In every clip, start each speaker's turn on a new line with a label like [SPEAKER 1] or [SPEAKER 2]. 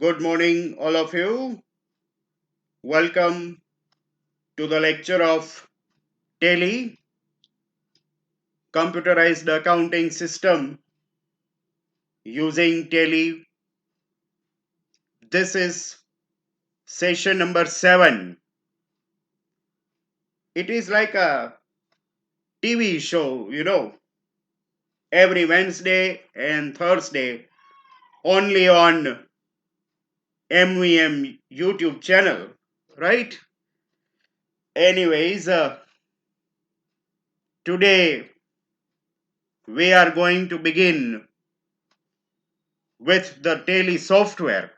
[SPEAKER 1] Good morning, all of you. Welcome to the lecture of Tally, computerized accounting system using Tally. This is session number 7. It is like a TV show, every Wednesday and Thursday only on MVM YouTube channel, right? Anyways, today we are going to begin with the Tally software.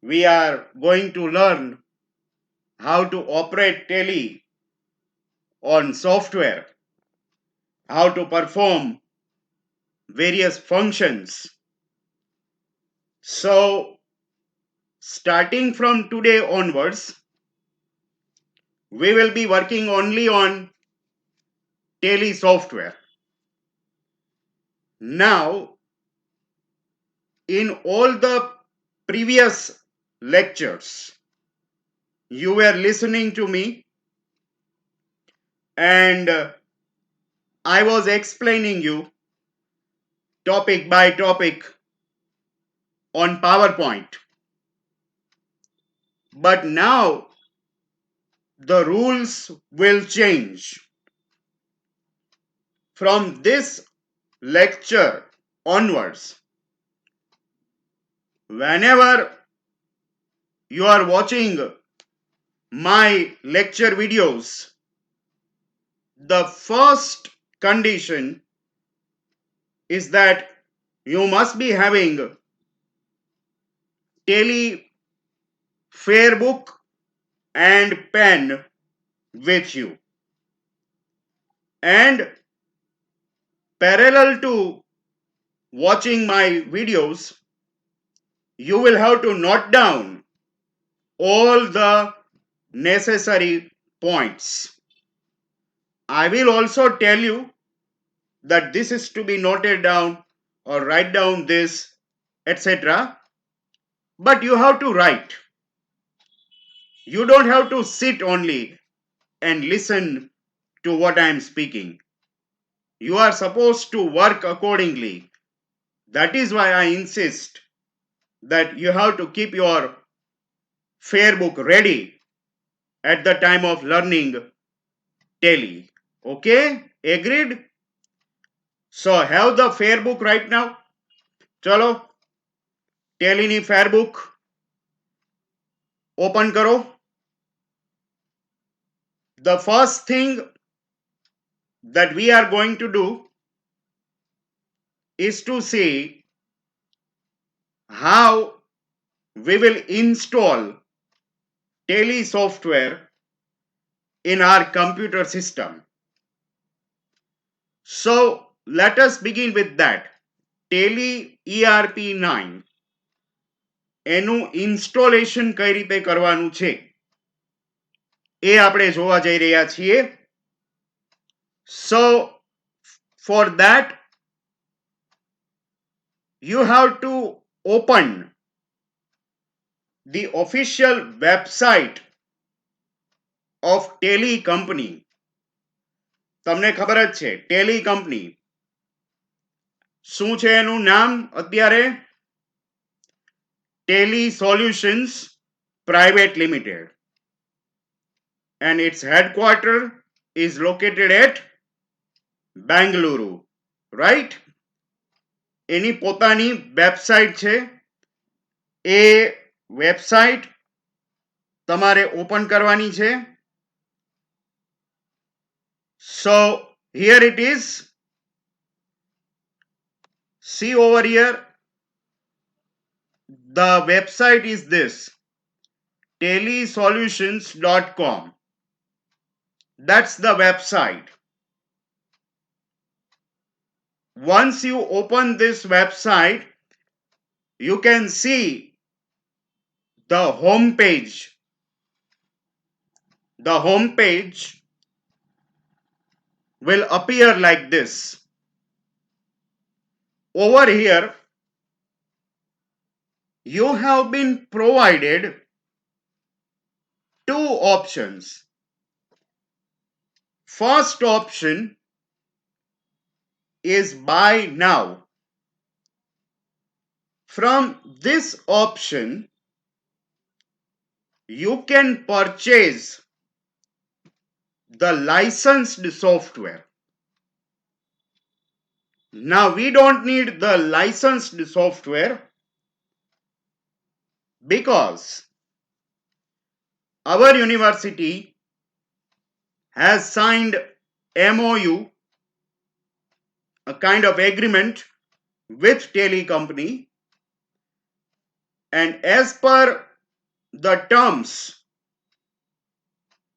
[SPEAKER 1] We are going to learn how to operate Tally on software, how to perform various functions. So, starting from today onwards, we will be working only on Tally software. Now, in all the previous lectures, you were listening to me and I was explaining you topic by topic on PowerPoint. But now the rules will change. From this lecture onwards, whenever you are watching my lecture videos, the first condition is that you must be having Tally Fairbook and pen with you. And parallel to watching my videos, you will have to note down all the necessary points. I will also tell you that this is to be noted down or write down this, etc. But you have to write. You don't have to sit only and listen to what I am speaking. You are supposed to work accordingly. That is why I insist that you have to keep your fair book ready at the time of learning Tally. Okay? Agreed? So have the fair book right now. Chalo, Tally ni fair book open karo. The first thing that we are going to do is to see how we will install Tally software in our computer system. So let us begin with that. Tally ERP9 એનું installation કઈ રીતે કરવાનું છે એ આપણે જોવા જઈ રહ્યા છીએ. So for that you have to open the official website of Tally company. તમને ખબર જ છે Tally company શું છે એનું નામ અત્યારે? Tally Solutions Private Limited, and its headquarter is located at Bangalore, right? એની પોતાની વેબસાઇટ છે. એ વેબસાઇટ તમારે ઓપન કરવાની છે. So here it is. See over here. The website is this, tallysolutions.com. That's the website. Once you open this website, you can see the home page. The home page will appear like this. Over here, you have been provided two options. First option is buy now. From this option, you can purchase the licensed software. Now we don't need the licensed software because our university has signed MOU, a kind of agreement with Tele company, and as per the terms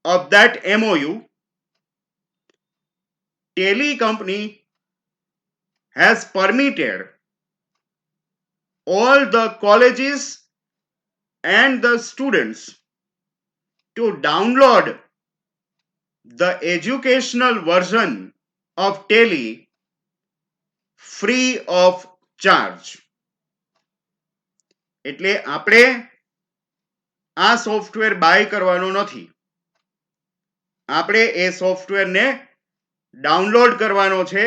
[SPEAKER 1] of that MOU, Tele company has permitted all the colleges and the students to download the educational version of Tele free of charge. એટલે આપણે આ software by કરવાનો નથી. આપણે એ સોફ્ટવેરને download કરવાનો છે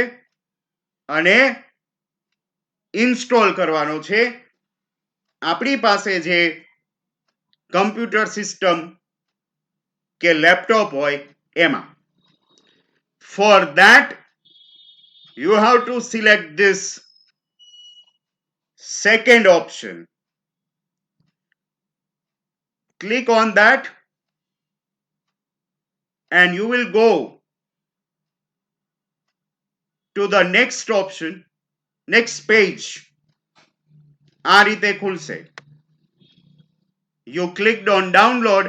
[SPEAKER 1] અને ઇન્સ્ટોલ કરવાનો છે. આપણી પાસે જે કમ્પ્યુટર સિસ્ટમ કે લેપટોપ હોય એમાં. For that, you have to select this second option. Click on that and you will go to the next option, next page. આ રીતે ખુલશે. You clicked on download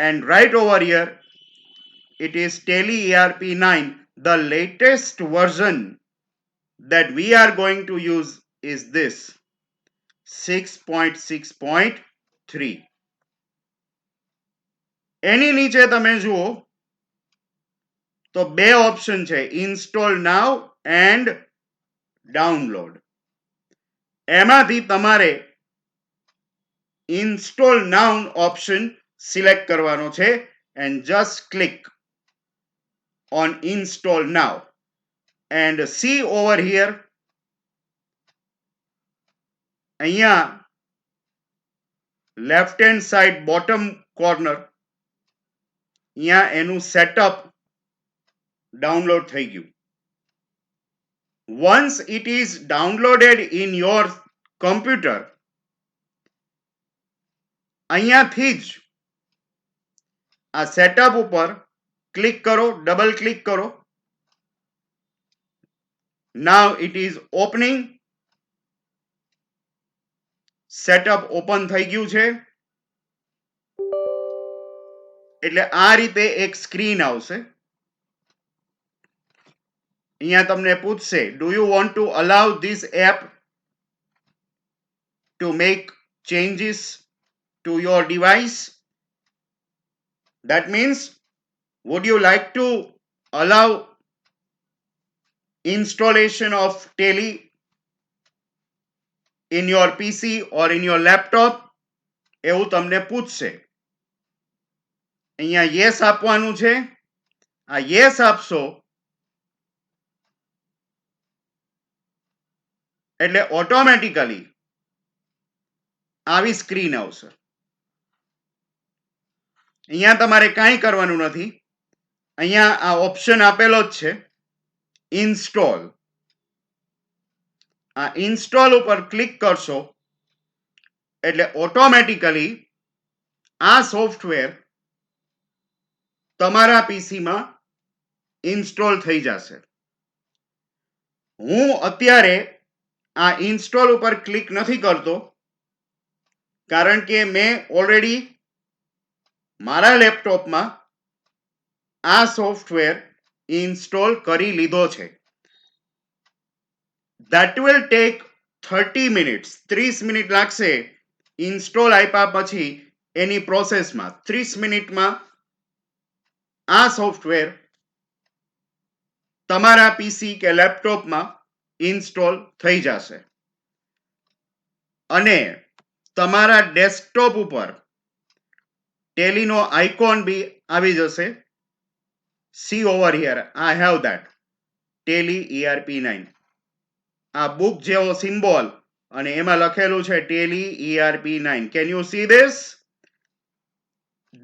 [SPEAKER 1] and right over here it is Tele ERP 9. The latest version that we are going to use is this 6.6.3. એની નીચે તમે જુઓ તો બે option છે, install now and download. એમાંથી તમારે ઇન્સ્ટોલ નાઉ ઓપ્શન સિલેક્ટ કરવાનો છે and just click on install now and see over here અહીંયા left hand side bottom corner અહીંયા એનું setup download થઈ ગયું. Once it is downloaded in your computer, અહીંયાથી જ આ સેટઅપ ઉપર ક્લિક કરો, ડબલ ક્લિક કરો. Now it is opening. Setup open થઈ ગયું છે. એટલે આ રીતે એક સ્ક્રીન આવશે. અહીંયા તમને પૂછશે, do you want to allow this app to make changes to your device? That means, would you like to allow installation of Tele in your PC or in your laptop? એવું તમને પૂછશે. અહીંયા yes આપવાનું છે. આ yes આપશો એટલે automatically આવી સ્ક્રીન આવશે. અહીંયા તમારે કાંઈ કરવાનું નથી. અહીંયા આ ઓપ્શન આપેલો જ છે ઇન્સ્ટોલ. આ ઇન્સ્ટોલ ઉપર ક્લિક કરશો એટલે ઓટોમેટિકલી આ સોફ્ટવેર તમારા પીસીમાં ઇન્સ્ટોલ થઈ જશે. હું અત્યારે આ ઇન્સ્ટોલ ઉપર ક્લિક નથી કરતો કારણ કે મેં ઓલરેડી મારા લેપટોપમાં આ સોફ્ટવેર ઇન્સ્ટોલ કરી લીધો છે. That will take 30 minutes. 30 minute લાગશે ઇન્સ્ટોલ આપ્યા પછી એની પ્રોસેસમાં. 30 મિનિટમાં આ સોફ્ટવેર તમારા પીસી કે લેપટોપમાં ઇન્સ્ટોલ થઈ જશે. અને તમારા ડેસ્કટોપ ઉપર ટેલીનો આઇકોન બી આવી જશે. C over here, I have that Tally ERP9. આ બુક જેવો સિમ્બોલ અને એમાં લખેલું છે Tally ERP9. Can you see this?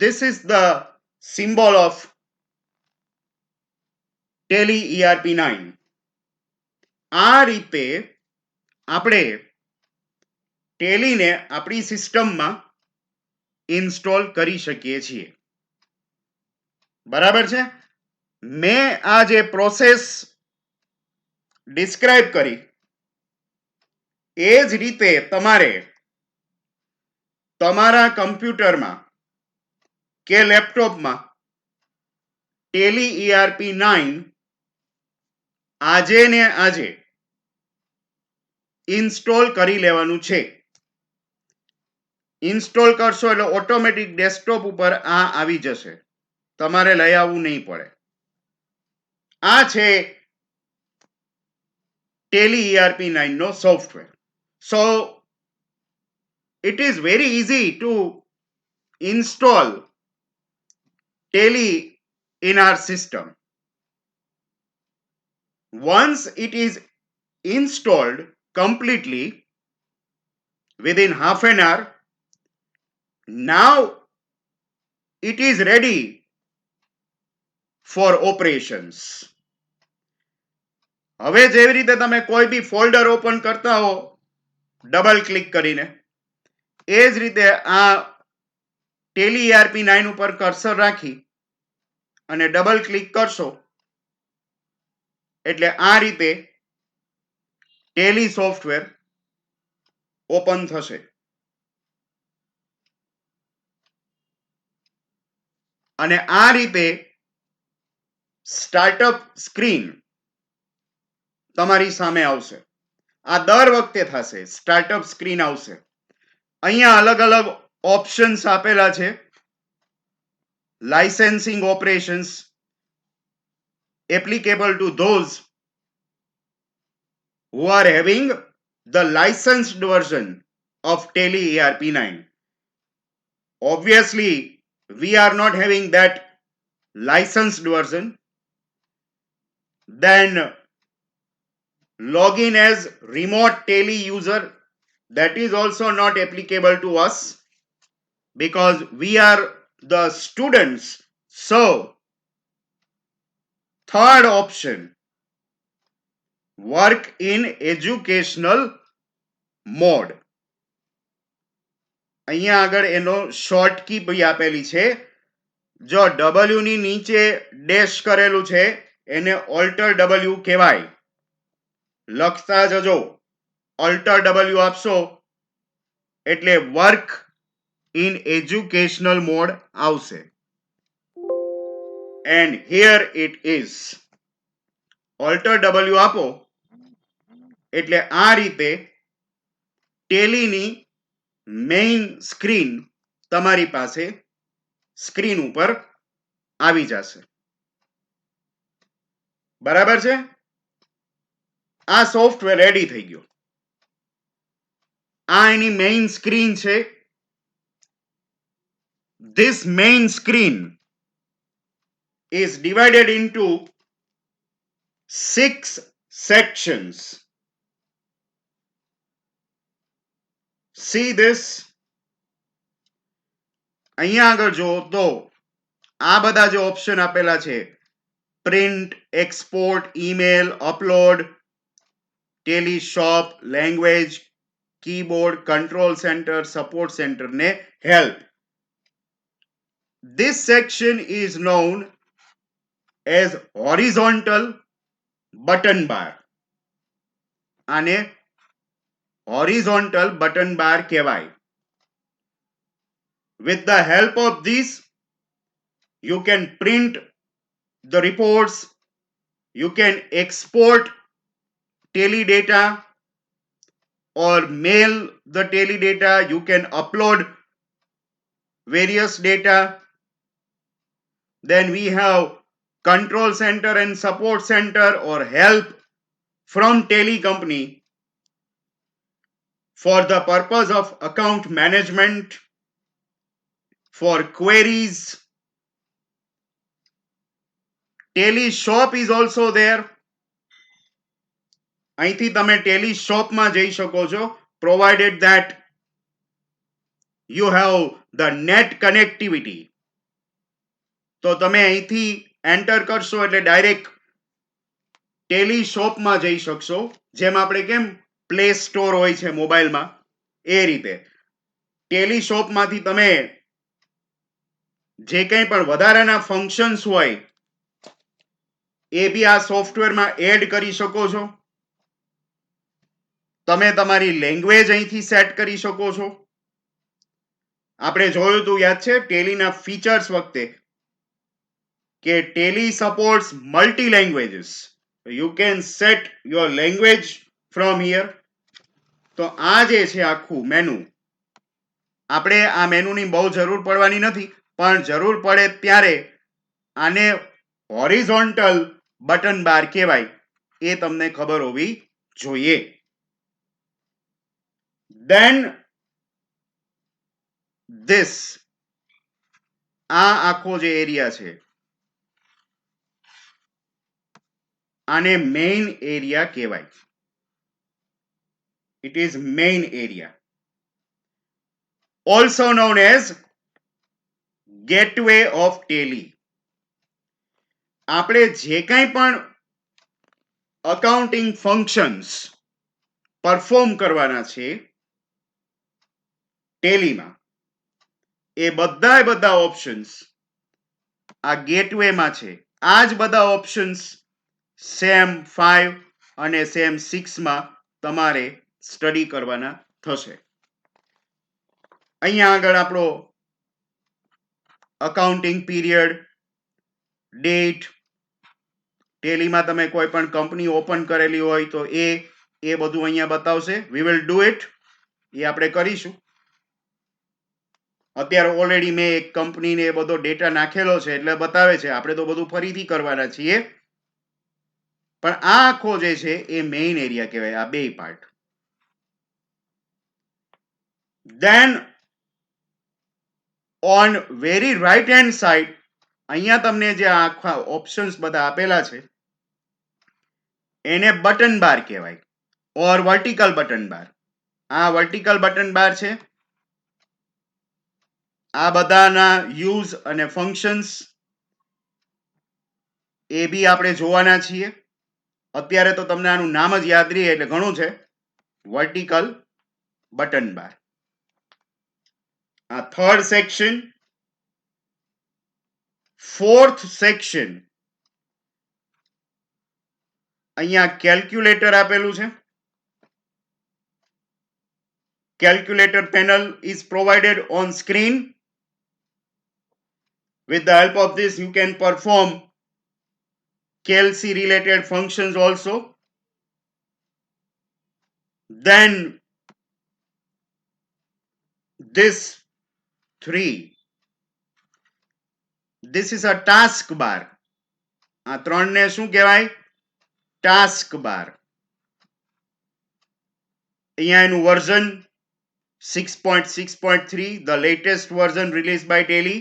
[SPEAKER 1] This is the symbol of Tally ERP9. આ રીતે આપણે ટેલીને આપણી સિસ્ટમમાં ઇન્સ્ટોલ કરી શકીએ છીએ. બરાબર છે? મેં આ જે પ્રોસેસ ડિસ્ક્રાઇબ કરી એ જ રીતે તમારે તમારા કમ્પ્યુટરમાં કે લેપટોપમાં ટેલી ERP9 આજે ને આજે ઇન્સ્ટોલ કરી લેવાનું છે. ઇન્સ્ટોલ કરશો એટલે ઓટોમેટિક ડેસ્કટોપ ઉપર આ આવી જશે. તમારે લઈ આવવું નહીં પડે. આ છે ટેલી ERP9 નો software. So it is very easy to install Tally in our system. Once it is installed completely within half an hour, now it is ready for operations. હવે જેવી રીતે તમે કોઈ બી ફોલ્ડર ઓપન કરતા હો double click કરીને, એ જ રીતે આ ટેલી ERP9 ઉપર કર્સર રાખી અને ડબલ ક્લિક કરશો એટલે આ રીતે ટેલી સોફ્ટવેર ઓપન થશે. અને આ રીતે સ્ટાર્ટઅપ સ્ક્રીન તમારી સામે આવશે. આ દર વખતે થશે, સ્ટાર્ટઅપ સ્ક્રીન આવશે. અહીંયા અલગ અલગ ઓપ્શન્સ આપેલા છે. લાઇસેન્સિંગ operations applicable to those who are having the licensed version of Tally ERP9. Obviously, we are not having that licensed version. Then login as remote Tally user, that is also not applicable to us because we are the students. So third option, work in educational mode. અહીંયા આગળ એનો short કી બી આપેલી છે. જો W ની નીચે dash કરેલું છે એને ઓલ્ટર W કહેવાય. લખતા જજો, ઓલ્ટર W આપશો એટલે વર્ક ઇન એજ્યુકેશનલ મોડ આવશે. And here it is. Alter W આપો એટલે આ રીતે ટેલીની મેઇન સ્ક્રીન તમારી પાસે સ્ક્રીન ઉપર આવી જશે. બરાબર છે? આ સોફ્ટવેર રેડી થઈ ગયો. આ એની મેઇન સ્ક્રીન છે. This main screen is divided into 6 sections. See this? અહીંયા આગળ જો તો આ બધા જે ઓપ્શન આપેલા છે, print, export, email, upload, Tally shop, language, keyboard, control centre, support centre ને help. This section is known as horizontal button bar. આને horizontal button bar કહેવાય. With the help of this, you can print the reports, you can export Tally data or mail the Tally data, you can upload various data. Then we have control center and support center or help from Tally company. for the purpose of account management, for queries. Tally shop is also there. અહીંથી તમે Tally શોપમાં જઈ શકો છો, provided that you have the net connectivity. તો તમે અહીંથી enter કરશો એટલે ડાયરેક્ટ ટેલી શોપમાં જઈ શકશો, જેમ આપણે કેમ પ્લે સ્ટોર હોય છે મોબાઈલમાં એ રીતે ટેલી શોપમાંથી તમે જે કંઈ પણ વધારાના ફંક્શન્સ હોય એ બી આ સોફ્ટવેરમાં એડ કરી શકો છો. તમે તમારી લેંગ્વેજ અહીંથી સેટ કરી શકો છો. આપણે જોયું હતું યાદ છે ટેલીના ફીચર્સ વખતે કે Tally supports multi languages. You can set your language from here. તો આ જે છે આખું મેનુ, આપણે આ મેનુની બહુ જરૂર પડવાની નથી, પણ જરૂર પડે ત્યારે આને હોરિઝોન્ટલ બટન બાર કહેવાય એ તમને ખબર હોવી જોઈએ. Then this, આ આખો જે એરિયા છે આને મેઇન એરિયા કહેવાય. It is main area, also known as gateway of Tally. આપણે જે કંઈ પણ અકાઉન્ટિંગ ફંક્શન્સ પરફોર્મ કરવાના છે ટેલીમાં, એ બધા ઓપ્શન્સ આ ગેટવેમાં છે. આ જ બધા ઓપ્શન્સ સેમ 5 અને સેમ 6 માં તમારે સ્ટડી કરવાના થશે. અહીંયા આગળ આપણો અકાઉન્ટિંગ પીરિયડ, ડેટ, ટેલીમાં તમે કોઈ પણ કંપની ઓપન કરેલી હોય તો એ બધું અહીંયા બતાવશે. વી વિલ ડુ ઇટ, એ આપણે કરીશું. અત્યારે ઓલરેડી મેં એક કંપનીને એ બધો ડેટા નાખેલો છે એટલે બતાવે છે. આપણે તો બધું ફરીથી કરવાના છીએ, પણ આ આખો જે છે એ મેઇન એરિયા કહેવાય, આ બે part. Then on very right hand side અહીંયા તમને જે આખા ઓપ્શન્સ બધા આપેલા છે એને બટન બાર કહેવાય, ઓર વર્ટિકલ બટન બાર. આ વર્ટિકલ બટન બાર છે. આ બધાના યુઝ અને ફંક્શન્સ એ બી આપણે જોવાના છીએ. અત્યારે તો તમને આનું નામ જ યાદ રહે એટલે ઘણું છે, વર્ટિકલ બટન બાર. આ થર્ડ સેક્શન. ફોર્થ સેક્શન, અહીંયા કેલ્ક્યુલેટર આપેલું છે. Calculator panel is provided on screen. With the help of this, you can perform KLC related functions also. Then this 3. This is a task bar. આ ત્રણને શું કહેવાય? Task બાર. અહીંયા એનું version 6.6.3, the latest version released by Tally.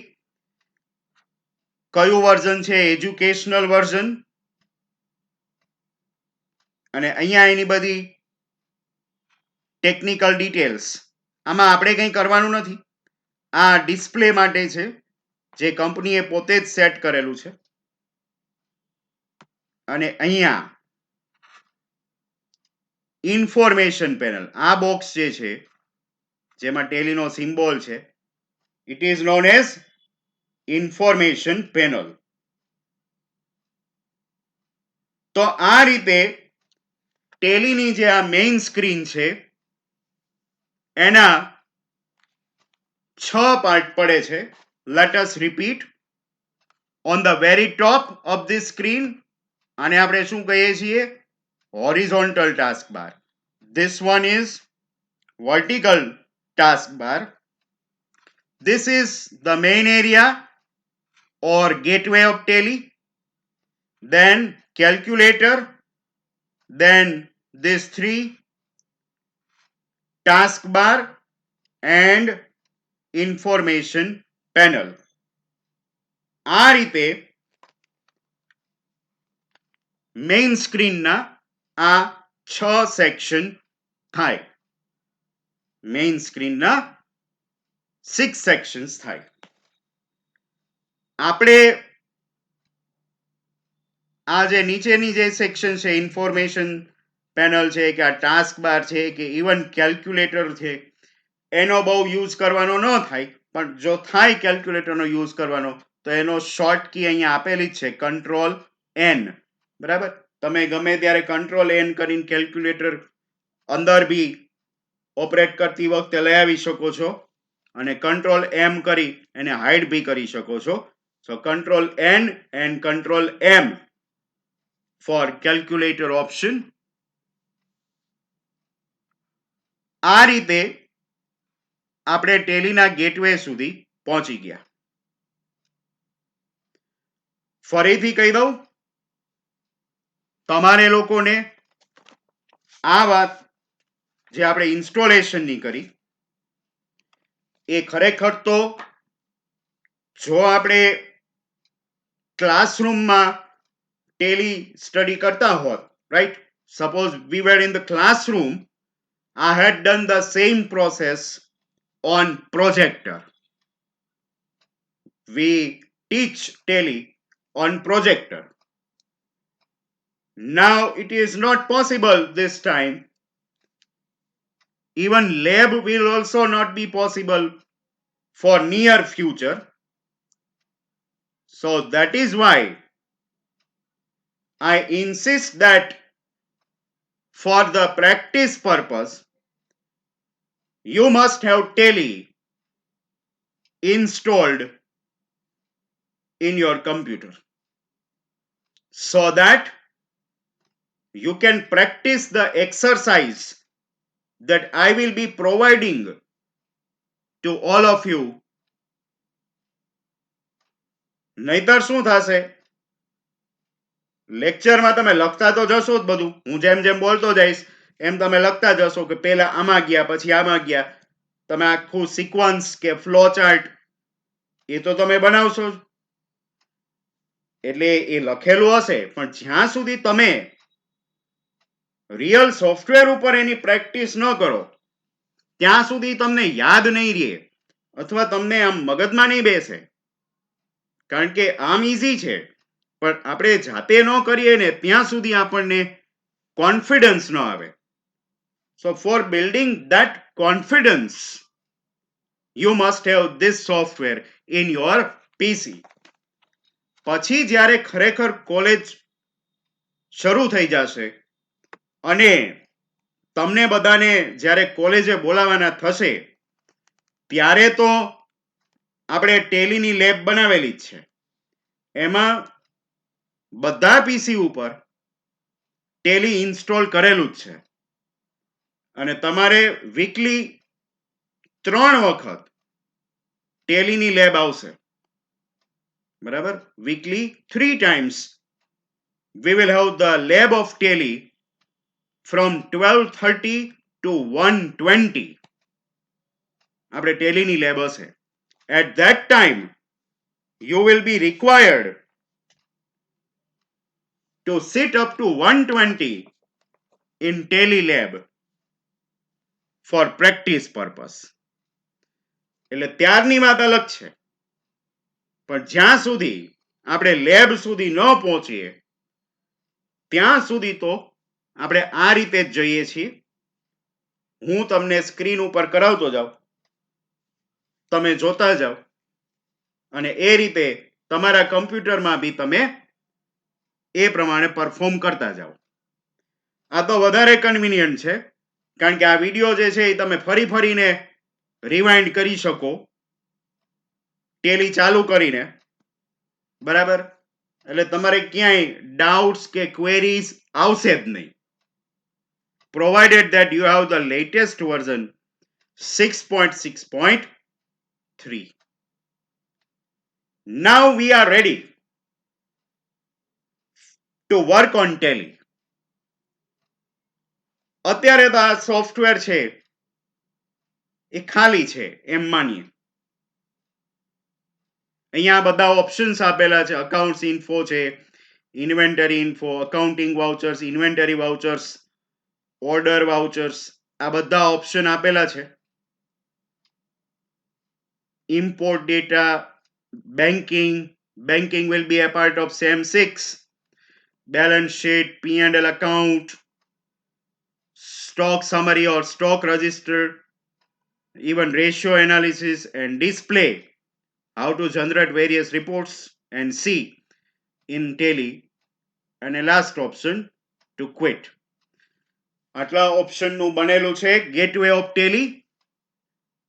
[SPEAKER 1] કયું version છે? Educational version. અને અહીંયા એની બધી ટેકનિકલ ડિટેલ્સ. આમાં આપણે કંઈ કરવાનું નથી, આ ડિસ્પ્લે માટે છે જે કંપનીએ પોતે જ સેટ કરેલું છે. અને અહીંયા ઇન્ફોર્મેશન પેનલ, આ બોક્સ જે છે જેમાં ટેલીનો સિમ્બોલ છે, it is known as information panel. તો આ રીતે ટેલીની જે આ મેઇન સ્ક્રીન છે એના 6 પાર્ટ પડે છે. Let us repeat. On the very top of this screen આને આપણે શું કહીએ છીએ? Horizontal task bar. This one is vertical task bar. This is the main area or gateway of Tally. Then calculator. Then this 3. taskbar and information panel. આ રીતે main સ્ક્રીનના આ 6 section થાય. Main સ્ક્રીનના 6 sections થાય. આપણે આ જે નીચેની જે સેક્શન છે, ઇન્ફોર્મેશન પેનલ છે કે આ ટાસ્ક બાર છે કે ઇવન કેલ્ક્યુલેટર છે, એનો બહુ યુઝ કરવાનો ન થાય. પણ જો થાય કેલ્ક્યુલેટરનો યુઝ કરવાનો તો એનો શોર્ટ કી અહીંયા આપેલી જ છે, કંટ્રોલ એન. બરાબર, તમે ગમે ત્યારે કંટ્રોલ એન કરીને કેલ્ક્યુલેટર અંદર બી ઓપરેટ કરતી વખતે લઈ આવી શકો છો અને કંટ્રોલ એમ કરી એને હાઇડ બી કરી શકો છો. So control N and control M for calculator option. આ રીતે આપણે ટેલીના ગેટવે સુધી પહોંચી ગયા. ફરીથી કહી દઉં, તમારે લોકોને આ વાત જે આપણે ઇન્સ્ટોલેશનની કરી એ ખરેખર તો જો આપણે ક્લાસરૂમમાં ટેલી સ્ટડી કરતા હોત, right, suppose we were in the classroom, I had done the same process on projector. We teach tally on projector. Now it is not possible this time. Even lab will also not be possible for near future. So that is why I insist that for the practice purpose, you must have tally installed in your computer so that you can practice the exercise that I will be providing to all of you. નહીતર શું થશે, લેક્ચરમાં તમે લખતા તો જશો જ બધું, હું જેમ જેમ બોલતો જઈશ એમ તમે લખતા જશો કે પહેલા આમાં ગયા પછી આમાં ગયા. તમે આખું સિક્વન્સ કે ફ્લો ચાર્ટ એ તો તમે બનાવશો જ. એટલે એ લખેલું હશે, પણ જ્યાં સુધી તમે રિયલ સોફ્ટવેર ઉપર એની પ્રેક્ટિસ ન કરો ત્યાં સુધી તમને યાદ નહીં રહે અથવા તમને આમ મગજમાં નહીં બેસે. કારણ કે આમ ઈઝી છે, પણ આપણે જાતે ન કરીએ ને ત્યાં સુધી આપણને કોન્ફિડન્સ ન આવે. So for building that confidence you must have this software in your PC. પછી જ્યારે ખરેખર કોલેજ શરૂ થઈ જશે અને તમને બધાને જ્યારે કોલેજે બોલાવવાના થશે ત્યારે તો આપણે ટેલીની લેબ બનાવેલી જ છે. એમાં બધા પીસી ઉપર ટેલી ઇન્સ્ટોલ કરેલું જ છે અને તમારે વીકલી 3 વખત ટેલીની લેબ આવશે. બરાબર, weekly 3 times we will have the lab of tally from 12:30 to 1:20. આપણે ટેલીની લેબ હશે. At that time you will be required to sit up to 120 in tally lab for practice purpose. એટલે ત્યારની વાત અલગ છે, પણ જ્યાં સુધી આપણે લેબ સુધી ન પહોંચીએ ત્યાં સુધી તો આપણે આ રીતે જ જઈએ છીએ. હું તમને સ્ક્રીન ઉપર કરાવતો જાઉં, તમે જોતા જાઓ અને એ રીતે તમારા કમ્પ્યુટરમાં બી તમે એ પ્રમાણે પરફોર્મ કરતા જાઓ. આ તો વધારે કન્વિનિયન્ટ છે કારણ કે આ વિડીયો જે છે એ તમે ફરી ફરીને રિવાઇન્ડ કરી શકો ટેલી ચાલુ કરીને. બરાબર, એટલે તમારે ક્યાંય ડાઉટ્સ કે ક્વેરીઝ આવશે જ નહીં. Provided that you have the latest version 6.6.3. Now we are ready to work on tally. અત્યારે તો આ સોફ્ટવેર છે એ ખાલી છે એમ માનીએ. અહીંયા બધા ઓપ્શન્સ આપેલા છે. અકાઉન્ટ્સ ઇન્ફો છે, inventory info, accounting vouchers, inventory vouchers, order vouchers, આ બધા ઓપ્શન આપેલા છે. import data, banking will be a part of SAM 6, balance sheet, P&L account, stock summary or stock register, even ratio analysis and display, how to generate various reports and see in Tally, and a last option to quit. આટલા ઓપ્શનનું બનેલું છે gateway of Tally.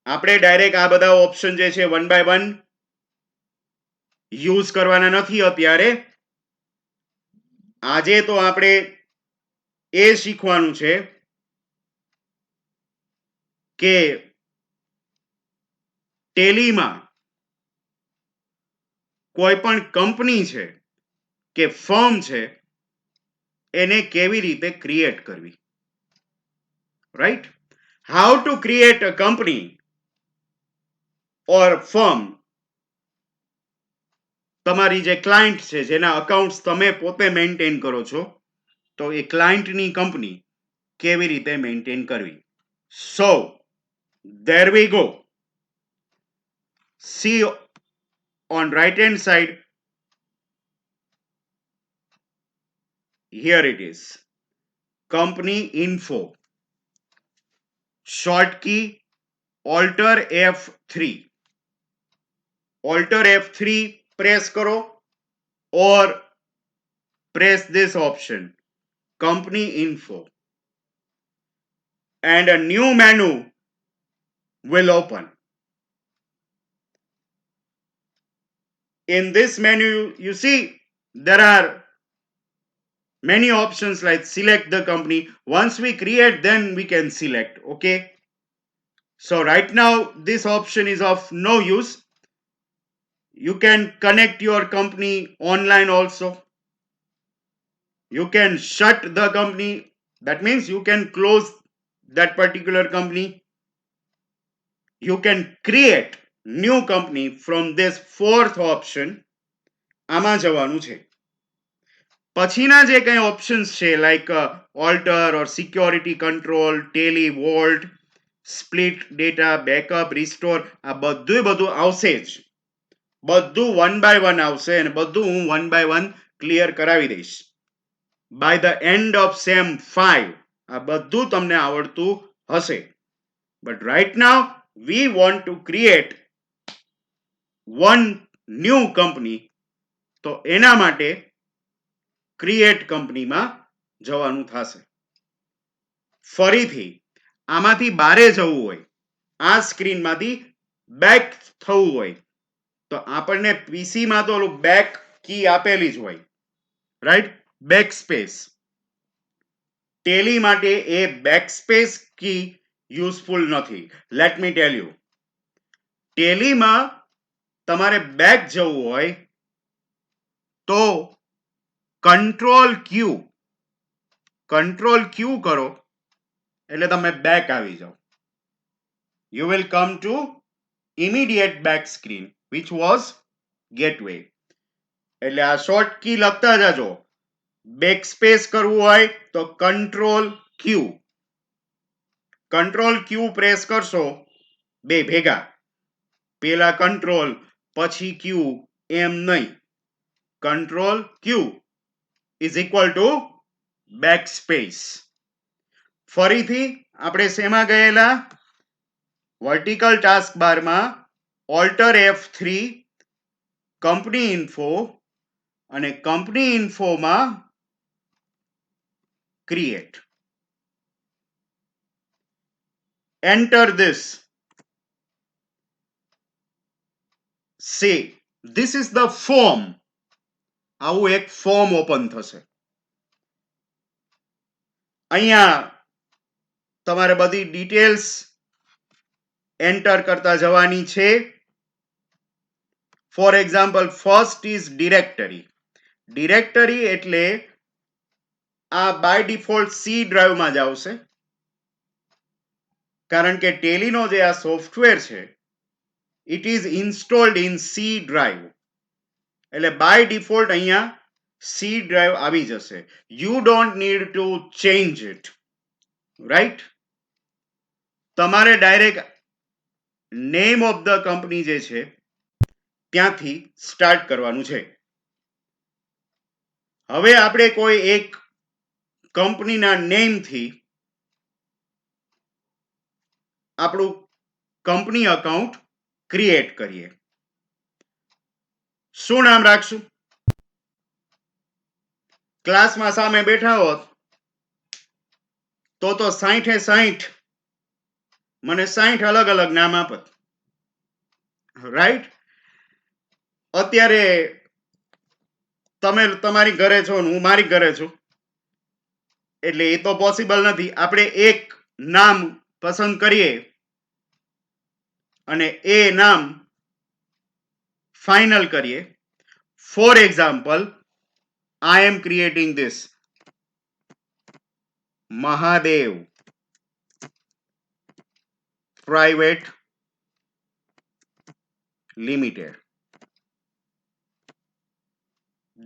[SPEAKER 1] આપણે direct આ બધા option જે છે one by one use કરવાના નથી અત્યારે. આજે તો આપણે એ શીખવાનું છે કે ટેલીમાં કોઈ પણ કંપની છે કે ફર્મ છે એને કેવી રીતે ક્રિએટ કરવી. Right? How to create a company or firm. તમારી જે ક્લાયન્ટ છે જેના અકાઉન્ટ્સ તમે પોતે મેન્ટેન કરો છો, તો એ ક્લાયન્ટની કંપની કેવી રીતે મેન્ટેન કરવી. સો there we go. See on right hand side, here it is, company info, short key alter F3, alter F3 press karo or press this option, company info, and a new menu will open. In this menu you see there are many options like select the company. Once we create, then we can select. Okay, so right now this option is of no use. You can connect your company online also. You can shut the company, that means you can close that particular company. You can create new company from this fourth option. આમાં જવાનું છે. પછીના જે કંઈ options છે like alter or security control, Tally vault, split data, backup, restore, આ બધું આવશે જ. બધું વન બાય વન આવશે અને બધું હું વન બાય વન ક્લિયર કરાવી દઈશ. By the end of sem 5 આ બધું તમને આવડતું હશે. But right now we want to create one new company. તો એના માટે ક્રિએટ કંપનીમાં જવાનું થશે. ફરીથી આમાંથી બારે જવું હોય, આ સ્ક્રીનમાંથી બેક થવું હોય, તો આપણને પીસીમાં તો બેક કી આપેલી જ હોય, રાઈટ? Back space. ટેલી માટે એ બેક સ્પેસ કી યુઝફુલ નથી. લેટ મી ટેલ યુ, ટેલીમાં તમારે બેક જવું હોય તો કંટ્રોલ ક્યુ કરો એટલે તમે બેક આવી જાઓ. You will come to immediate back screen which was gateway. એટલે આ શોર્ટ કી લખતા જાજો. બેક સ્પેસ કરવું હોય તો કંટ્રોલ ક્યુ પ્રેસ કરશો બે ભેગા. પેલા કંટ્રોલ પછી ક્યુ એમ નહીં. Control Q is equal to backspace. ફરીથી આપણે શેમાં ગયેલા? વર્ટિકલ ટાસ્ક બારમાં ઓલ્ટર F3, કંપની ઇન્ફો, અને કંપની ઇન્ફોમાં create. Enter this. See, this is the form. આવું એક ફોર્મ ઓપન થશે. અહીંયા તમારે બધી ડિટેલ્સ એન્ટર કરતા જવાની છે. For example, first is directory. Directory એટલે આ બાય ડિફોલ્ટ સી ડ્રાઈવમાં જ આવશે. કારણ કે ટેલીનો જે આ સોફ્ટવેર છે it is installed in C drive, એટલે બાય ડિફોલ્ટ અહીંયા સી ડ્રાઈવ આવી જશે. You don't need to change it, right. તમારે direct name of the company જે છે ત્યાંથી સ્ટાર્ટ કરવાનું છે. હવે આપણે કોઈ એક કંપનીના નેમથી આપણું કંપની અકાઉન્ટ ક્રિએટ કરીએ. શું નામ રાખશું? ક્લાસમાં સામે બેઠા હોત તો 60 મને 60 અલગ અલગ નામ આપત, રાઈટ. અત્યારે તમે તમારી ઘરે છો ને હું મારી ઘરે છું, એટલે એ તો પોસિબલ નથી. આપણે એક નામ પસંદ કરીએ અને એ નામ ફાઇનલ કરીએ. For example, I am creating this Mahadev Private Limited.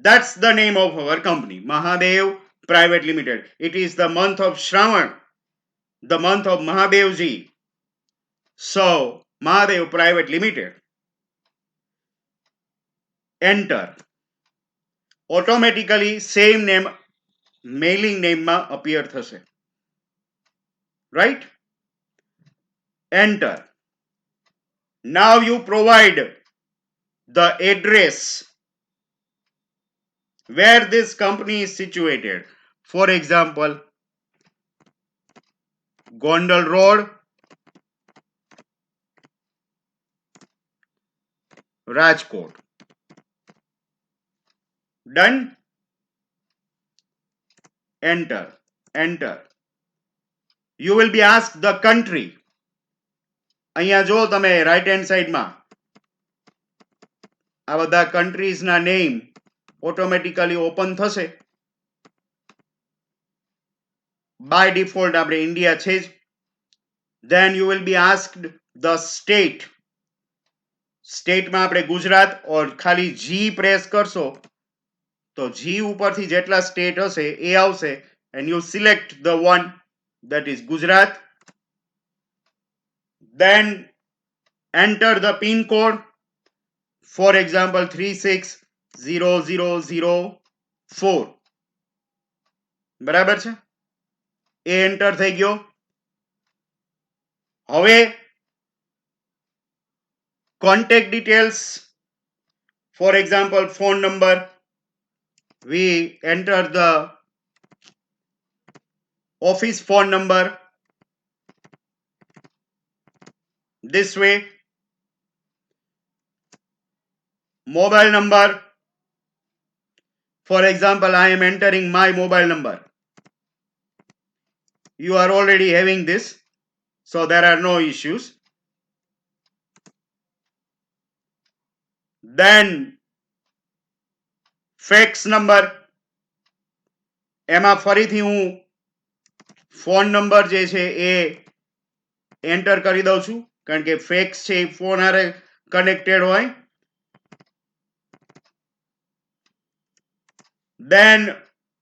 [SPEAKER 1] That's the name of our company, Mahadev Private Limited. It is the month of Shravan, the month of Mahadevji. So, Mahadev Private Limited. Enter. Automatically same name mailing name માં appear થશે, right? Enter. Now you provide the address where this company is situated. For example, Gondal Road, Rajkot. Done. Enter. Enter. You will be asked the country. અહીંયા જો તમે right hand સાઈડમાં આ બધા કન્ટ્રીઝના name automatically open થશે. By default આપણે India છે જ. Then you will be asked the state. સ્ટેટમાં આપણે ગુજરાત ઓર ખાલી જી પ્રેસ કરશો તો જી ઉપરથી જેટલા સ્ટેટ હશે એ આવશે, and you select the one that is Gujarat. Then enter the pin code. For example, 360004. બરાબર છે? એ એન્ટર થઈ ગયો. હવે contact details, for example phone number, we enter the office phone number this way. Mobile number, for example I am entering my mobile number. You are already having this, so there are no issues. Then fax number, એમાં ફરીથી હું phone number જે છે એ enter કરી દઉં છું, કારણ કે ફેક્સ છે એ ફોન હારે કનેક્ટેડ હોય. Then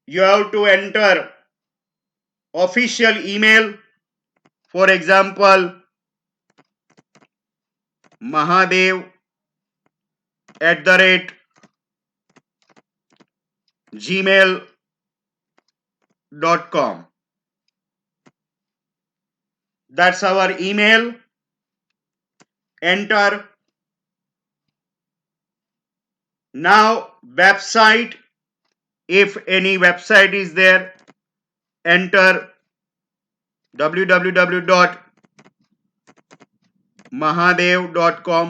[SPEAKER 1] you have to enter official email, for example mahadev@gmail.com. That's our email. Enter. Now website, if any website is there, enter www.mahadev.com.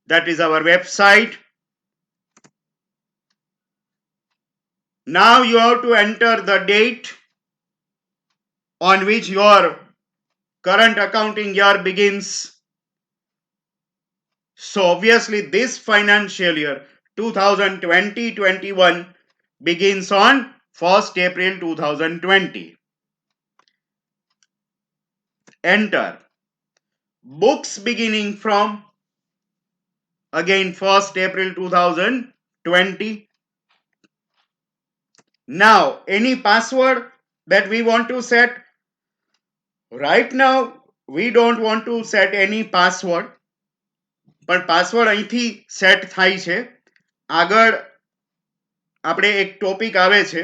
[SPEAKER 1] That is our website. Now you have to enter the date on which your current accounting year begins. So obviously this financial year 2020-21 begins on 1st April 2020. enter books beginning from again 1st April 2020. Now, any password that we want to set? Right now, we don't want to set any password, પણ password અહીંથી set થાય છે. આગળ આપણે એક topic આવે છે,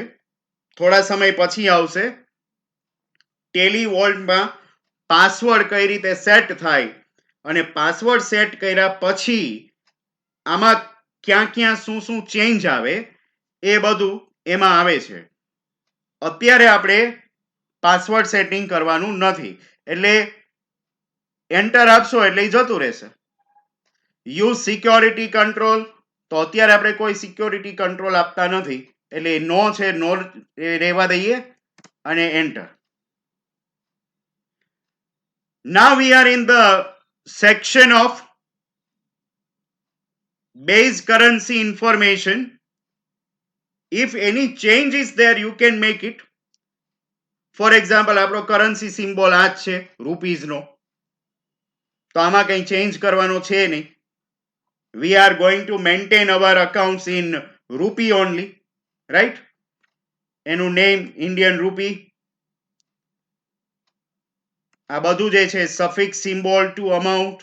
[SPEAKER 1] થોડા સમય પછી આવશે, ટેલી વોલ્ટમાં પાસવર્ડ કઈ રીતે સેટ થાય અને પાસવર્ડ સેટ કર્યા પછી આમાં ક્યાં ક્યાં શું શું ચેન્જ આવે એ બધું એમાં આવે છે. અત્યારે આપણે પાસવર્ડ સેટિંગ કરવાનું નથી, એટલે એન્ટર આપશો એટલે એ જતું રહેશે. યુઝ સિક્યોરિટી કંટ્રોલ, તો અત્યારે આપણે કોઈ સિક્યોરિટી કંટ્રોલ આપતા નથી, એટલે નો છે નો રહેવા દઈએ અને enter. Now we are in the section of base currency information. If any change is there, you can make it. For example, આપણો currency symbol આ જ છે rupees નો, તો આમાં કંઈ ચેન્જ કરવાનો છે નહીં. We are going to maintain our accounts in rupee only, right? એનું name Indian rupee. આ બધું જે છે suffix symbol to amount.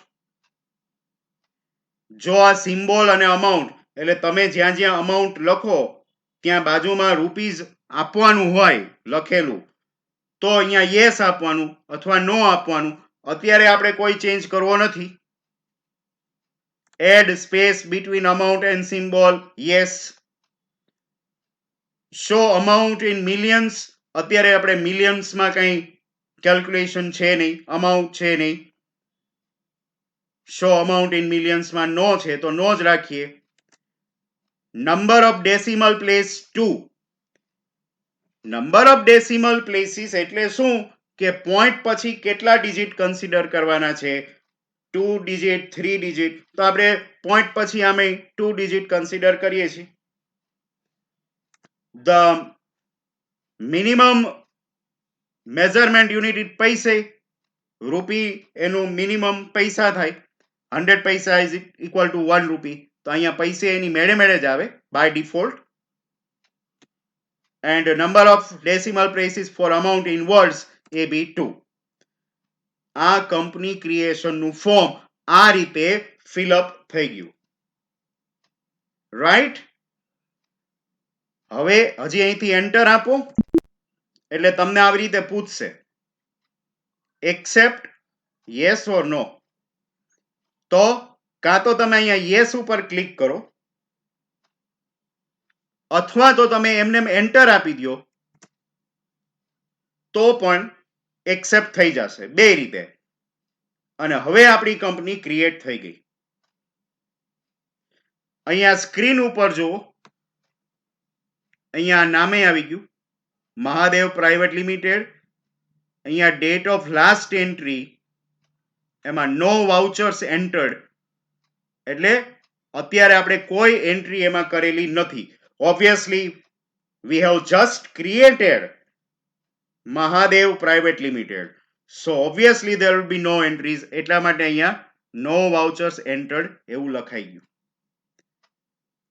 [SPEAKER 1] જો આ સિમ્બોલ અને અમાઉન્ટ એટલે તમે જ્યાં જ્યાં અમાઉન્ટ લખો ત્યાં બાજુમાં રૂપીઝ આપવાનું હોય લખેલું, તો અહીંયા યસ આપવાનું અથવા નો આપવાનું. અત્યારે આપણે કોઈ ચેન્જ કરવો નથી. Add space between amount and symbol, yes. Show amount in millions, અત્યારે આપણે મિલિયન્સમાં કંઈ કેલ્ક્યુલેશન છે નહીં, અમાઉન્ટ છે નહીં. શો અમાઉન્ટ ઇન મિલિયન્સમાં નો છે તો નો જ રાખીએ. Number of decimal place 2. Number of decimal places એટલે શું કે પોઈન્ટ પછી કેટલા ડિજિટ કન્સિડર કરવાના છે, 2 ડિજિટ 3 ડિજિટ, તો આપણે પોઈન્ટ પછી આમે 2 ડિજિટ કન્સિડર કરીએ છીએ. The minimum measurement unit it paise, rupee એનું મિનિમમ પૈસા થાય, 100 પૈસા ઇઝ ઇક્વલ ટુ 1 રૂપી, તો અહીંયા પૈસે એની મેળે મેળે જ આવે by default. And number of decimal places for amount in words AB2. આ કંપની ક્રિએશન નું ફોર્મ આ રીતે ફિલઅપ થઈ ગયું, રાઈટ? હવે હજી અહીંથી એન્ટર આપો એટલે તમને આવી રીતે પૂછશે એક્સેપ્ટ યસ ઓર નો. તો કાં તો તમે અહીંયા યસ ઉપર ક્લિક કરો અથવા તો તમે એમને એન્ટર આપી દો તો પણ એક્સેપ્ટ થઈ જશે, બે રીતે. અને હવે આપણી કંપની ક્રિએટ થઈ ગઈ. અહીંયા સ્ક્રીન ઉપર જુઓ, અહીંયા નામે આવી ગયું મહાદેવ પ્રાઇવેટ લિમિટેડ. અહીંયા ડેટ ઓફ લાસ્ટ એન્ટ્રી, એમાં નો વાઉચર્સ એન્ટર્ડ, એટલે અત્યારે આપણે કોઈ એન્ટ્રી એમાં કરેલી નથી. Obviously we have just created Mahadev Private Limited, so obviously there will be no entries, એટલા માટે અહીંયા no vouchers entered એવું લખાઈ ગયું.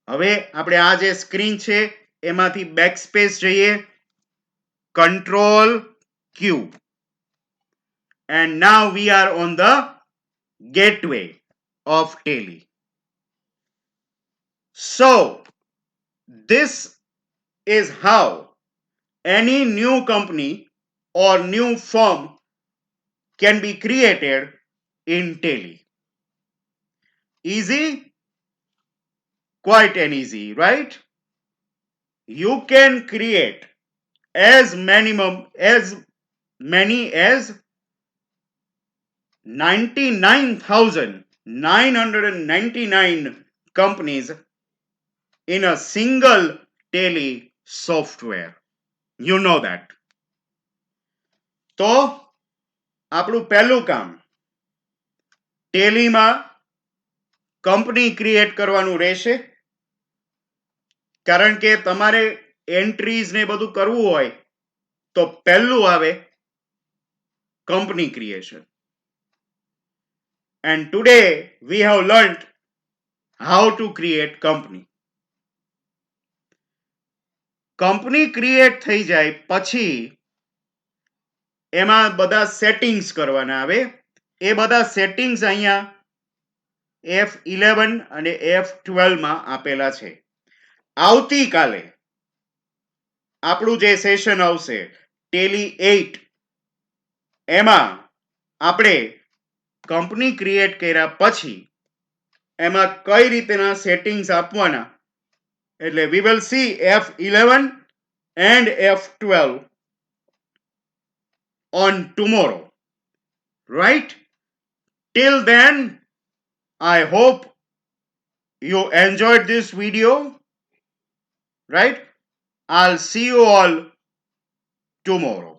[SPEAKER 1] હવે આપણે આ જે સ્ક્રીન છે એમાંથી બેકસ્પેસ જઈએ, control Q, and now we are on the gateway of Tally. So this is how any new company or new firm can be created in Tally. Easy? Quite an easy, right? You can create as many as 99,999 companies in a single Tally software. You know that. તો આપણું પહેલું કામ ટેલીમાં company create કરવાનું રહેશે, કારણ કે તમારે entries ને બધું કરવું હોય તો પહેલું આવે company creation. And today we have learned how to create company. Company create થઈ જાય પછી એમાં બધા સેટિંગ્સ કરવાના આવે. એ બધા સેટિંગ્સ અહીંયા F11 અને F12 માં આપેલા છે. આવતીકાલે આપણું જે સેશન આવશે ટેલી 8 એમાં આપણે કંપની ક્રિએટ કર્યા પછી એમાં કઈ રીતના સેટિંગ્સ આપવાના, એટલે we will see F11 and F12 on tomorrow, right? Till then, I hope you enjoyed this video, right? I'll see you all tomorrow.